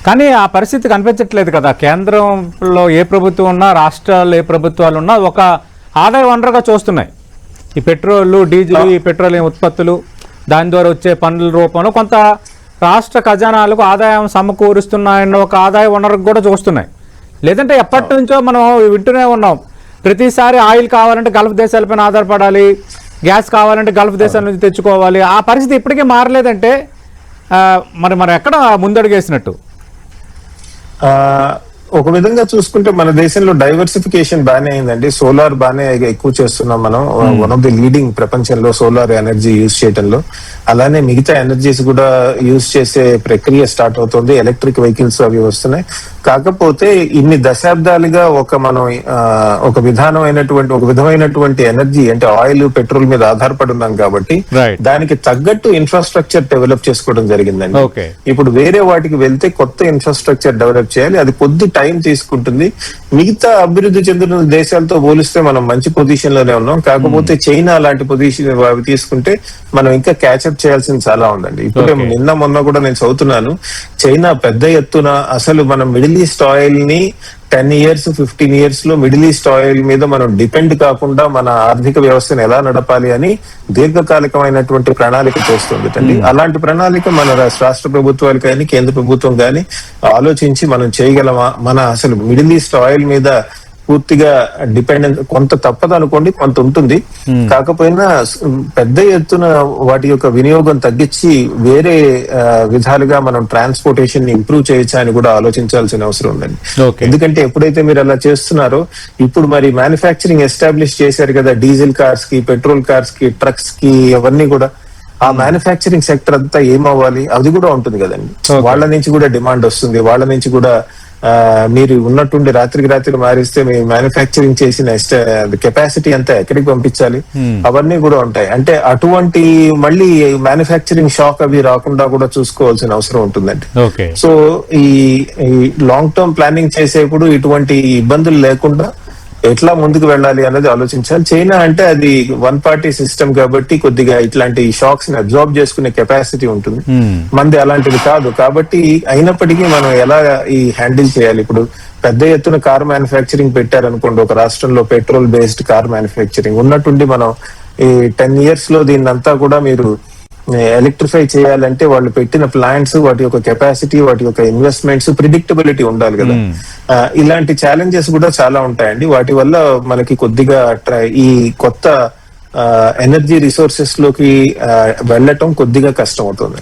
కానీ ఆ పరిస్థితి కనిపించట్లేదు కదా. కేంద్రంలో ఏ ప్రభుత్వం ఉన్నా, రాష్ట్రాల్లో ఏ ప్రభుత్వాలు ఉన్నా ఒక ఆదాయ వనరుగా చూస్తున్నాయి ఈ పెట్రోల్, డీజిల్, ఈ పెట్రోలియం ఉత్పత్తులు, దాని ద్వారా వచ్చే పన్నుల రూపంలో కొంత రాష్ట్ర ఖజానాలకు ఆదాయం సమకూరుస్తున్నాయన్న ఒక ఆదాయ వనరుకు కూడా చూస్తున్నాయి. లేదంటే ఎప్పటి నుంచో మనం వింటూనే ఉన్నాం, ప్రతిసారి ఆయిల్ కావాలంటే గల్ఫ్ దేశాలపైన ఆధారపడాలి, గ్యాస్ కావాలంటే గల్ఫ్ దేశాల నుంచి తెచ్చుకోవాలి. ఆ పరిస్థితి ఇప్పటికీ మారలేదంటే మరి ఎక్కడ ముందడుగేసినట్టు? ఒక విధంగా చూసుకుంటే మన దేశంలో డైవర్సిఫికేషన్ బాగానే అయిందండి. సోలార్ బాగానే ఎక్కువ చేస్తున్నాం మనం. వన్ ఆఫ్ ది లీడింగ్ ప్రపంచంలో సోలార్ ఎనర్జీ యూజ్ చేయడంలో. అలానే మిగతా ఎనర్జీస్ కూడా యూజ్ చేసే ప్రక్రియ స్టార్ట్ అవుతుంది. ఎలక్ట్రిక్ వెహికల్స్ అవి వస్తున్నాయి. కాకపోతే ఇన్ని దశాబ్దాలుగా ఒక విధమైనటువంటి ఎనర్జీ అంటే ఆయిల్, పెట్రోల్ మీద ఆధారపడి ఉన్నాం కాబట్టి దానికి తగ్గట్టు ఇన్ఫ్రాస్ట్రక్చర్ డెవలప్ చేసుకోవడం జరిగిందండి. ఇప్పుడు వేరే వాటికి వెళ్తే కొత్త ఇన్ఫ్రాస్ట్రక్చర్ డెవలప్ చేయాలి. అది కొద్ది టైం తీసుకుంటుంది. మిగతా అభివృద్ధి చెందిన దేశాలతో పోలిస్తే మనం మంచి పొజిషన్ లోనే ఉన్నాం. కాకపోతే చైనా లాంటి పొజిషన్ అవి తీసుకుంటే మనం ఇంకా క్యాచప్ చేయాల్సింది చాలా ఉందండి. ఇప్పుడే నిన్న మొన్న కూడా నేను చదువుతున్నాను, చైనా పెద్ద ఎత్తున అసలు మనం మిడిల్ ఈస్ట్ ఆయిల్ ని 10 years 15 years లో మిడిల్ ఈస్ట్ ఆయిల్ మీద మనం డిపెండ్ కాకుండా మన ఆర్థిక వ్యవస్థను ఎలా నడపాలి అని దీర్ఘకాలికమైనటువంటి ప్రణాళిక చేస్తుంది. అలాంటి ప్రణాళిక మన రాష్ట్ర ప్రభుత్వాలు కానీ కేంద్ర ప్రభుత్వం కానీ ఆలోచించి మనం చేయగలమా? మన అసలు మిడిల్ ఈస్ట్ ఆయిల్ మీద పూర్తిగా డిపెండెన్స్ కొంత తప్పదు అనుకోండి, కొంత ఉంటుంది. కాకపోయినా పెద్ద ఎత్తున వాటి యొక్క వినియోగం తగ్గించి వేరే విధాలుగా మనం ట్రాన్స్పోర్టేషన్ ని ఇంప్రూవ్ చేయొచ్చా అని కూడా ఆలోచించాల్సిన అవసరం ఉందండి. ఎందుకంటే ఎప్పుడైతే మీరు అలా చేస్తున్నారో, ఇప్పుడు మరి మ్యానుఫ్యాక్చరింగ్ ఎస్టాబ్లిష్ చేశారు కదా, డీజిల్ కార్స్ కి, పెట్రోల్ కార్స్ కి, ట్రక్స్ కి, అవన్నీ కూడా. ఆ మ్యానుఫ్యాక్చరింగ్ సెక్టర్ అంతా ఏమవ్వాలి? అది కూడా ఉంటుంది కదండి. వాళ్ళ నుంచి కూడా డిమాండ్ వస్తుంది. వాళ్ళ నుంచి కూడా మీరు ఉన్నట్టుండి రాత్రికి రాత్రి మారిస్తే మీ మ్యానుఫ్యాక్చరింగ్ చేసిన కెపాసిటీ అంతా ఎక్కడికి పంపించాలి? అవన్నీ కూడా ఉంటాయి. అంటే అటువంటి మళ్ళీ మ్యానుఫ్యాక్చరింగ్ షాక్ అవి రాకుండా కూడా చూసుకోవాల్సిన అవసరం ఉంటుందండి. సో ఈ లాంగ్ టర్మ్ ప్లానింగ్ చేసేప్పుడు ఇటువంటి ఇబ్బందులు లేకుండా ఎట్లా ముందుకు వెళ్ళాలి అన్నది ఆలోచించాలి. చైనా అంటే అది వన్ పార్టీ సిస్టమ్ కాబట్టి కొద్దిగా ఇట్లాంటి షాక్స్ ని అబ్జార్బ్ చేసుకునే కెపాసిటీ ఉంటుంది. మనది అలాంటిది కాదు. కాబట్టి అయినప్పటికీ మనం ఎలా ఈ హ్యాండిల్ చేయాలి? ఇప్పుడు పెద్ద ఎత్తున కార్ మ్యానుఫ్యాక్చరింగ్ పెట్టారనుకోండి, ఒక రాష్ట్రంలో పెట్రోల్ బేస్డ్ కార్ మ్యానుఫ్యాక్చరింగ్ ఉన్నట్టుండి మనం ఈ 10 years లో దీన్నంతా కూడా మీరు ఎలక్ట్రిఫై చేయాలంటే వాళ్ళు పెట్టిన ప్లాంట్స్, వాటి యొక్క కెపాసిటీ, వాటి యొక్క ఇన్వెస్ట్మెంట్స్, ప్రిడిక్టబిలిటీ ఉండాలి కదా. ఇలాంటి ఛాలెంజెస్ కూడా చాలా ఉంటాయండి. వాటి వల్ల మనకి కొద్దిగా ఈ కొత్త ఎనర్జీ రిసోర్సెస్ లోకి వెళ్ళటం కొద్దిగా కష్టం అవుతుంది.